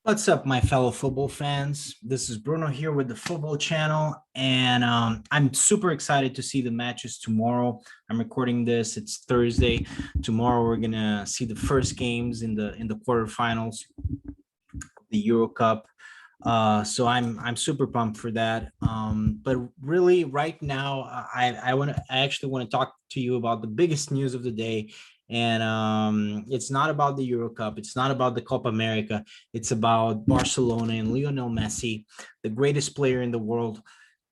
What's up, my fellow football fans? This is Bruno here with the Football Channel, and I'm super excited to see the matches tomorrow. I'm recording this; it's Thursday. Tomorrow, we're gonna see the first games in the quarterfinals, the Euro Cup. So I'm super pumped for that. But really, right now, I actually want to talk to you about the biggest news of the day, and it's not about the Euro Cup. It's not about the Copa America. It's about Barcelona and Lionel Messi, the greatest player in the world,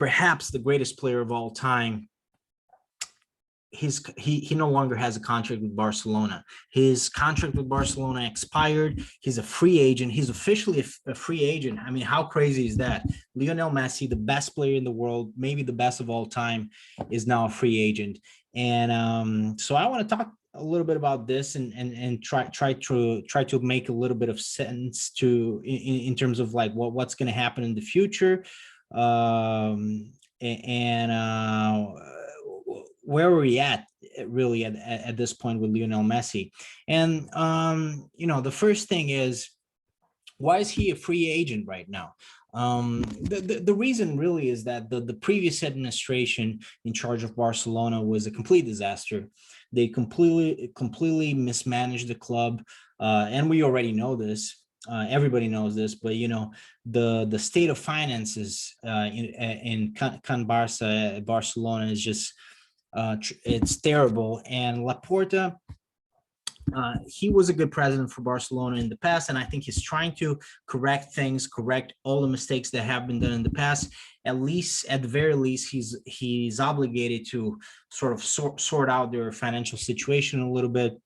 perhaps the greatest player of all time. He no longer has a contract with Barcelona. His contract with Barcelona expired. He's a free agent. He's officially a free agent. I mean, how crazy is that? Lionel Messi, the best player in the world, maybe the best of all time, is now a free agent. And so I want to talk a little bit about this and try to make a little bit of sense to in terms of like what's going to happen in the future. And where are we at really at this point with Lionel Messi? And the first thing is, why is he a free agent right now? The reason really is that the previous administration in charge of Barcelona was a complete disaster. They completely mismanaged the club, and we already know this. Everybody knows this, but the state of finances in Can Barca Barcelona is just it's terrible. And Laporta, he was a good president for Barcelona in the past, and I think he's trying to correct things, correct all the mistakes that have been done in the past. At the very least, he's obligated to sort of sort out their financial situation a little bit.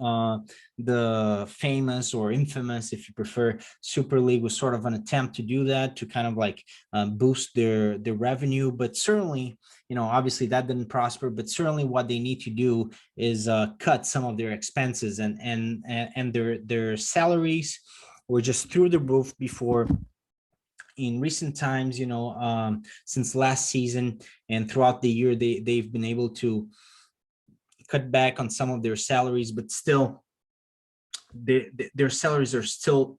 uh, the famous or infamous, if you prefer, Super League was sort of an attempt to do that, to kind of like boost their revenue. But certainly, obviously that didn't prosper. But certainly, what they need to do is cut some of their expenses, and their salaries were just through the roof before. In recent times, since last season and throughout the year, they've been able to cut back on some of their salaries, but still their salaries are still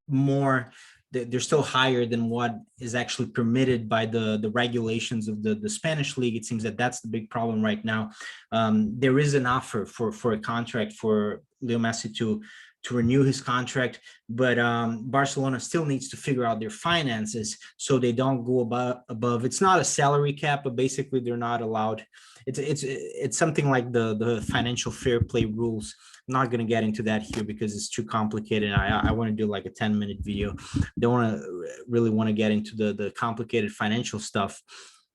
more, they're still higher than what is actually permitted by the regulations of the Spanish league. It seems that that's the big problem right now. There is an offer for a contract for Leo Messi to renew his contract, but Barcelona still needs to figure out their finances so they don't go above. It's not a salary cap, but basically they're not allowed. It's something like the financial fair play rules. I'm not going to get into that here because it's too complicated. I want to do like a 10-minute video. Don't really want to get into the complicated financial stuff,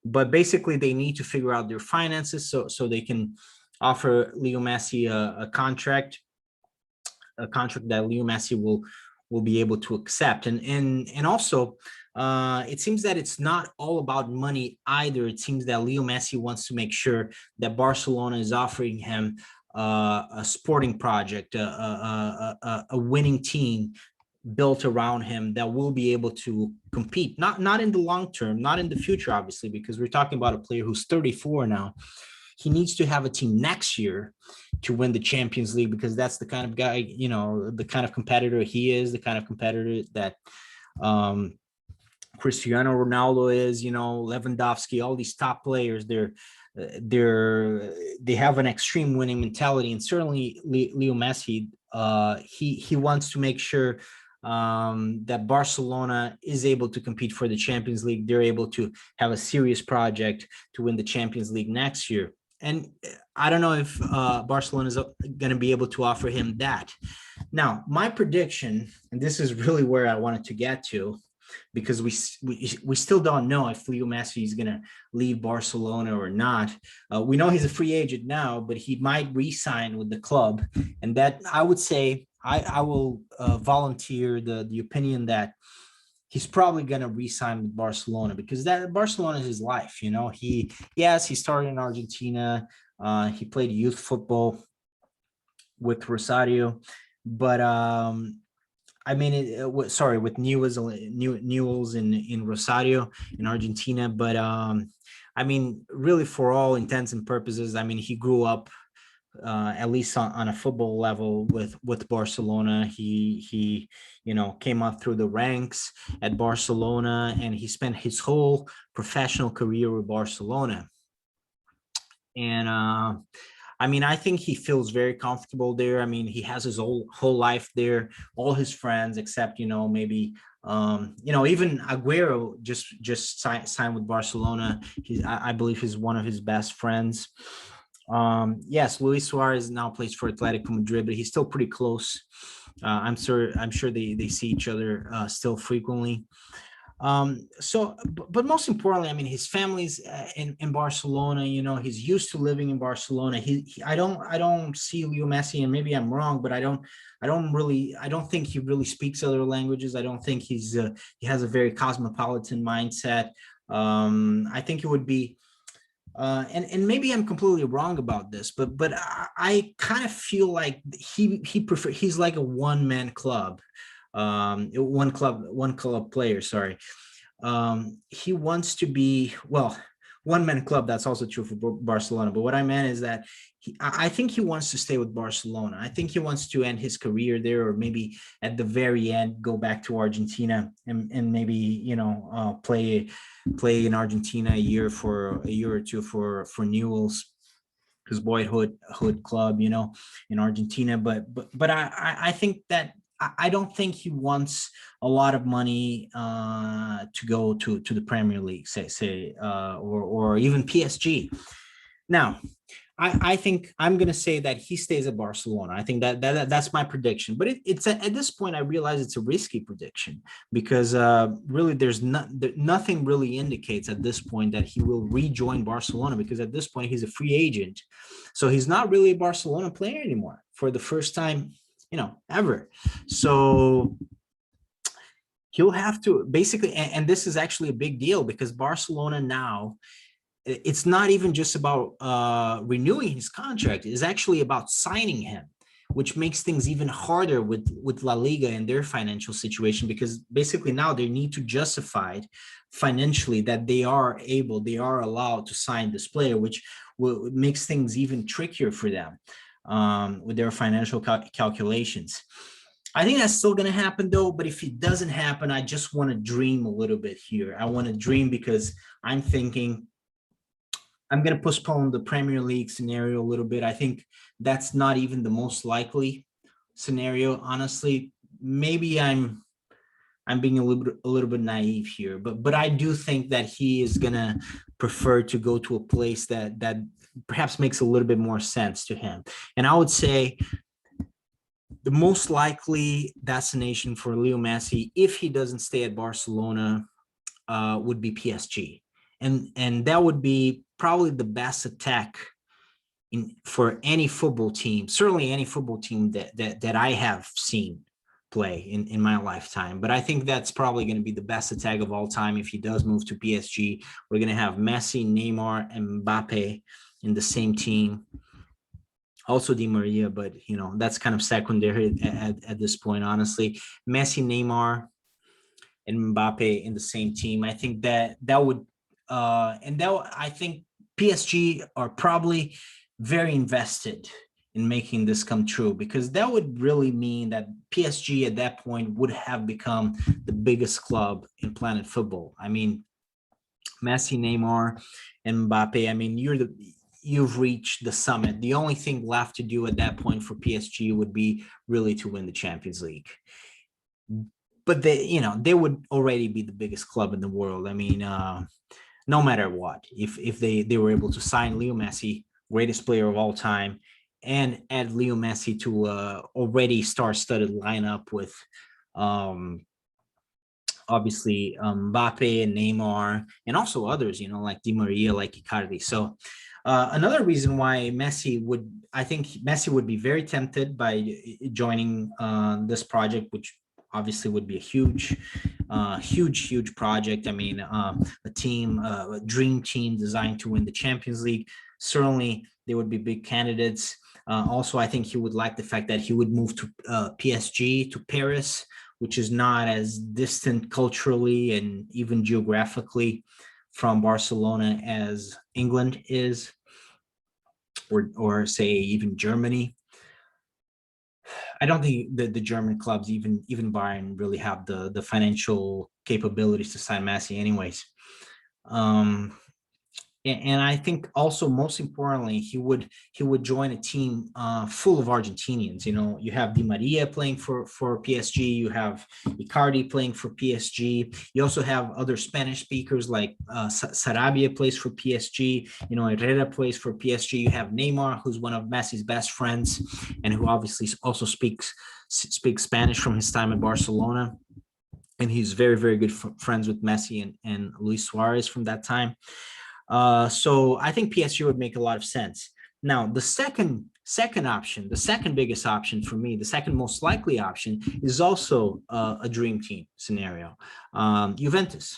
but basically they need to figure out their finances so they can offer Leo Messi a contract that Leo Messi will be able to accept. And also, it seems that it's not all about money either. It seems that Leo Messi wants to make sure that Barcelona is offering him a sporting project, a winning team built around him that will be able to compete, not in the long term, not in the future, obviously, because we're talking about a player who's 34 now. He needs to have a team next year to win the Champions League, because that's the kind of guy, the kind of competitor he is, the kind of competitor that um, Cristiano Ronaldo is, Lewandowski, all these top players. They have an extreme winning mentality, and certainly Leo Messi, he wants to make sure that Barcelona is able to compete for the Champions League. They're able to have a serious project to win the Champions League next year. And I don't know if Barcelona is going to be able to offer him that. Now, my prediction, and this is really where I wanted to get to, because we still don't know if Leo Messi is going to leave Barcelona or not. We know he's a free agent now, but he might re-sign with the club, and that, I would say, I will volunteer the opinion that he's probably going to re-sign with Barcelona, because that Barcelona is his life. He started in Argentina. He played youth football with Rosario, but I mean, sorry, with Newell's in Rosario in Argentina. But I mean, really, for all intents and purposes, I mean, he grew up at least on a football level with Barcelona. He came up through the ranks at Barcelona, and he spent his whole professional career with Barcelona. And I mean, I think he feels very comfortable there. I mean, he has his whole life there, all his friends, except, maybe, even Aguero just signed with Barcelona. I believe he's one of his best friends. Yes, Luis Suarez now plays for Atletico Madrid, but he's still pretty close. I'm sure they see each other still frequently. But most importantly, I mean, his family's in Barcelona. He's used to living in Barcelona. I don't see Leo Messi, and maybe I'm wrong, but I don't think he really speaks other languages. I don't think he has a very cosmopolitan mindset. I think it would be, and maybe I'm completely wrong about this, but I kind of feel like he's like a one-man club, one club player, sorry. He wants to be, well, one-man club. That's also true for Barcelona, but what I meant is that I think he wants to stay with Barcelona. I think he wants to end his career there, or maybe at the very end go back to Argentina and maybe play in Argentina a year or two for Newell's, his boyhood club, in Argentina. But I think that I don't think he wants a lot of money to go to the Premier League, say or even PSG. Now, I think I'm going to say that he stays at Barcelona. I think that's my prediction. But it's at this point, I realize it's a risky prediction, because really nothing really indicates at this point that he will rejoin Barcelona, because at this point he's a free agent. So he's not really a Barcelona player anymore for the first time, ever. So he'll have to basically, and this is actually a big deal, because Barcelona now, it's not even just about renewing his contract. It's actually about signing him, which makes things even harder with La Liga and their financial situation, because basically now they need to justify financially that they are allowed to sign this player, which makes things even trickier for them with their financial calculations. I think that's still going to happen, though. But if it doesn't happen, I just want to dream a little bit here. I want to dream, because I'm thinking I'm going to postpone the Premier League scenario a little bit. I think that's not even the most likely scenario, honestly. Maybe I'm being a little bit naive here, but I do think that he is going to prefer to go to a place that perhaps makes a little bit more sense to him. And I would say the most likely destination for Leo Messi, if he doesn't stay at Barcelona, would be PSG. And that would be probably the best attack for any football team, certainly any football team that I have seen play in my lifetime. But I think that's probably going to be the best attack of all time if he does move to PSG. We're going to have Messi, Neymar, and Mbappe in the same team. Also Di Maria, but that's kind of secondary at this point, honestly. Messi, Neymar, and Mbappe in the same team. I think that would I think PSG are probably very invested in making this come true, because that would really mean that PSG at that point would have become the biggest club in planet football. I mean, Messi, Neymar, and Mbappe, I mean, you've reached the summit. The only thing left to do at that point for PSG would be really to win the Champions League. But they would already be the biggest club in the world. I mean, no matter what, if they were able to sign Leo Messi, greatest player of all time, and add Leo Messi to already star-studded lineup with obviously Mbappe and Neymar, and also others, like Di Maria, like Icardi. So another reason why I think Messi would be very tempted by joining this project, which obviously would be a huge project. I mean, a dream team designed to win the Champions League. Certainly, they would be big candidates. Also, I think he would like the fact that he would move to PSG, to Paris, which is not as distant culturally and even geographically from Barcelona as England is. or say even Germany. I don't think the German clubs, even Bayern, really have the financial capabilities to sign Messi anyways. Um, and I think also most importantly, he would join a team full of Argentinians. You know, you have Di Maria playing for PSG, you have Icardi playing for PSG. You also have other Spanish speakers like Sarabia plays for PSG. You know, Herrera plays for PSG. You have Neymar, who's one of Messi's best friends, and who obviously also speaks Spanish from his time in Barcelona. And he's very, very good friends with Messi and Luis Suarez from that time. So I think PSG would make a lot of sense. Now, the second option, the second biggest option for me, the second most likely option is also a dream team scenario, Juventus.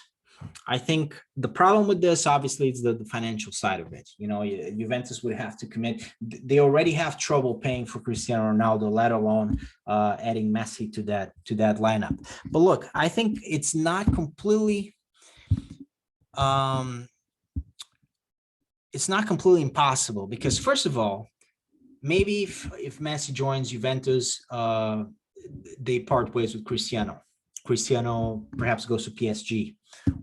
I think the problem with this, obviously, is the financial side of it. You know, Juventus would have to commit. They already have trouble paying for Cristiano Ronaldo, let alone adding Messi to that lineup. But look, I think it's not completely impossible, because first of all, maybe if Messi joins Juventus, they part ways with Cristiano. Cristiano perhaps goes to PSG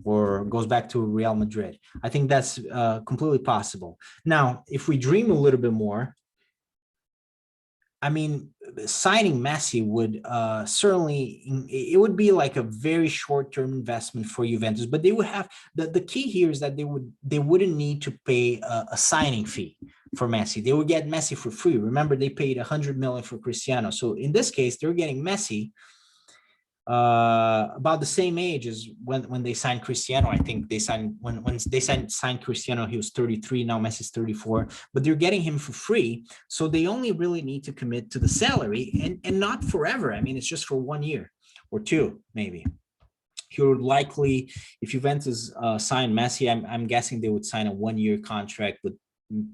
or goes back to Real Madrid. I think that's completely possible. Now, if we dream a little bit more, I mean, signing Messi would certainly, it would be like a very short-term investment for Juventus, but they would have, the key here is that they wouldn't need to pay a signing fee for Messi. They would get Messi for free. Remember, they paid 100 million for Cristiano. So in this case, they're getting Messi about the same age as when they signed Cristiano. I think they signed when they signed Cristiano, he was 33. Now Messi's 34, but they're getting him for free. So they only really need to commit to the salary, and not forever. I mean, it's just for 1 year or two, maybe. He would likely, if Juventus signed Messi, I'm guessing they would sign a 1 year contract with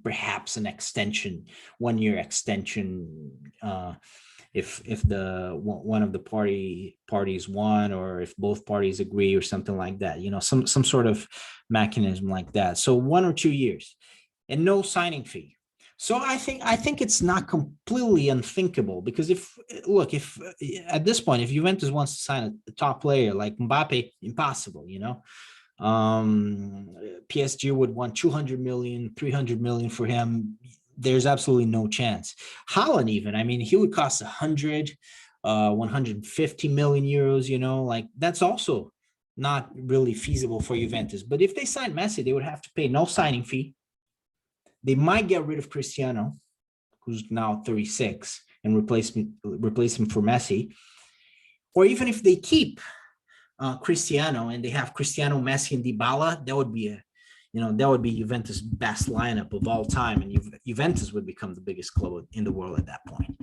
perhaps an extension, 1 year extension, if the one of the parties won, or if both parties agree, or something like that, you know, some sort of mechanism like that. So 1 or 2 years and no signing fee. So I think it's not completely unthinkable, because if at this point, if Juventus wants to sign a top player like Mbappe, impossible, you know. PSG would want 200 million, 300 million for him. There's absolutely no chance. Haaland, even, I mean, he would cost 150 million euros, you know, like that's also not really feasible for Juventus. But if they sign Messi, they would have to pay no signing fee. They might get rid of Cristiano, who's now 36, and replace him for Messi. Or even if they keep Cristiano and they have Cristiano, Messi, and Dybala, that would be Juventus' best lineup of all time, and Juventus would become the biggest club in the world at that point.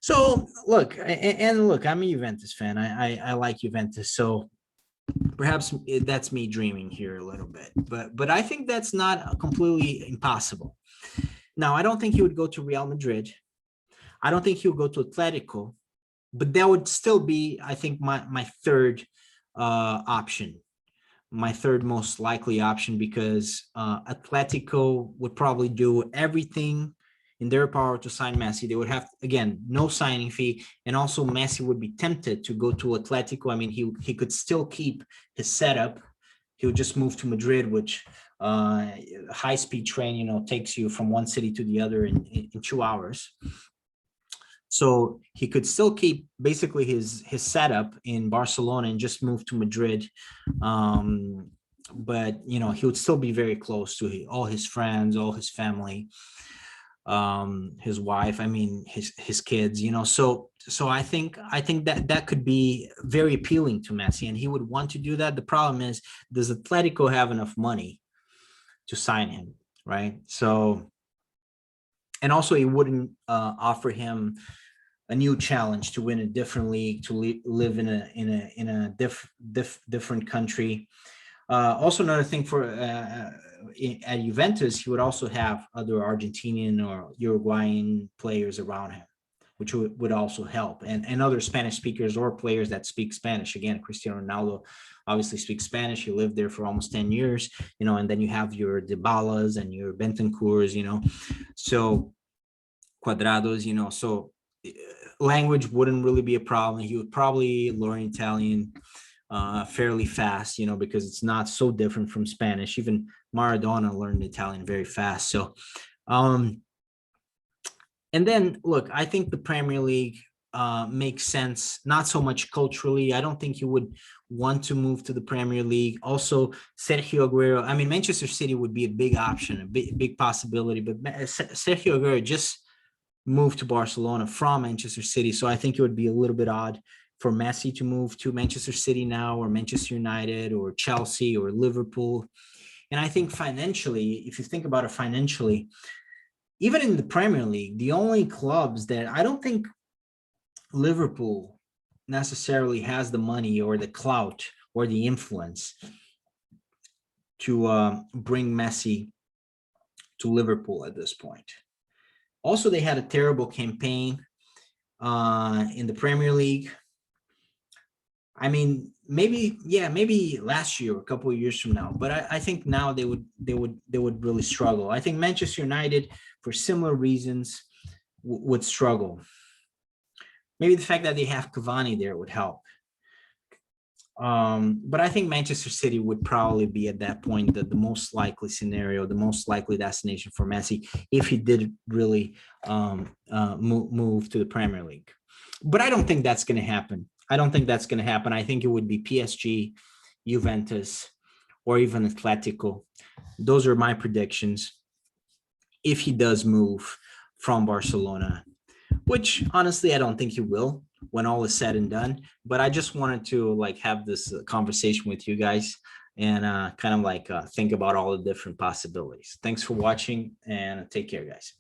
So look, I'm a Juventus fan. I like Juventus, so perhaps that's me dreaming here a little bit, but I think that's not completely impossible. Now, I don't think he would go to Real Madrid. I don't think he would go to Atletico, but that would still be, I think, my third option, my third most likely option, because Atletico would probably do everything in their power to sign Messi. They would have, again, no signing fee, and also Messi would be tempted to go to Atletico. I mean, he could still keep his setup. He would just move to Madrid, which high-speed train, you know, takes you from one city to the other in 2 hours. So he could still keep basically his setup in Barcelona and just move to Madrid. But, you know, he would still be very close to all his friends, all his family, his wife, I mean, his kids, you know. So I think that could be very appealing to Messi, and he would want to do that. The problem is, does Atletico have enough money to sign him, right? So, and also he wouldn't offer him a new challenge to win a different league, to live in a different country. Also, another thing for at Juventus, he would also have other Argentinian or Uruguayan players around him, which would also help, and other Spanish speakers or players that speak Spanish. Again, Cristiano Ronaldo obviously speaks Spanish. He lived there for almost 10 years, and then you have your Dybalas and your Bentancurs, so Quadrados, so language wouldn't really be a problem. He would probably learn Italian fairly fast, because it's not so different from Spanish. Even Maradona learned Italian very fast. So, and then look, I think the Premier League makes sense, not so much culturally. I don't think you would want to move to the Premier League. Also, Sergio Aguero, I mean, Manchester City would be a big option, a big possibility, but Sergio Aguero just moved to Barcelona from Manchester City. So I think it would be a little bit odd for Messi to move to Manchester City now, or Manchester United, or Chelsea, or Liverpool. And I think financially, if you think about it financially, even in the Premier League, the only clubs that I don't think Liverpool necessarily has the money or the clout or the influence to bring Messi to Liverpool at this point. Also, they had a terrible campaign in the Premier League. I mean, maybe last year, a couple of years from now, but I think now they would really struggle. I think Manchester United, for similar reasons, would struggle. Maybe the fact that they have Cavani there would help. But I think Manchester City would probably be at that point the most likely scenario, the most likely destination for Messi if he did really move to the Premier League. But I don't think that's going to happen. I think it would be PSG, Juventus, or even Atletico. Those are my predictions if he does move from Barcelona, which honestly I don't think he will when all is said and done. But I just wanted to have this conversation with you guys and kind of think about all the different possibilities. Thanks for watching, and take care, guys.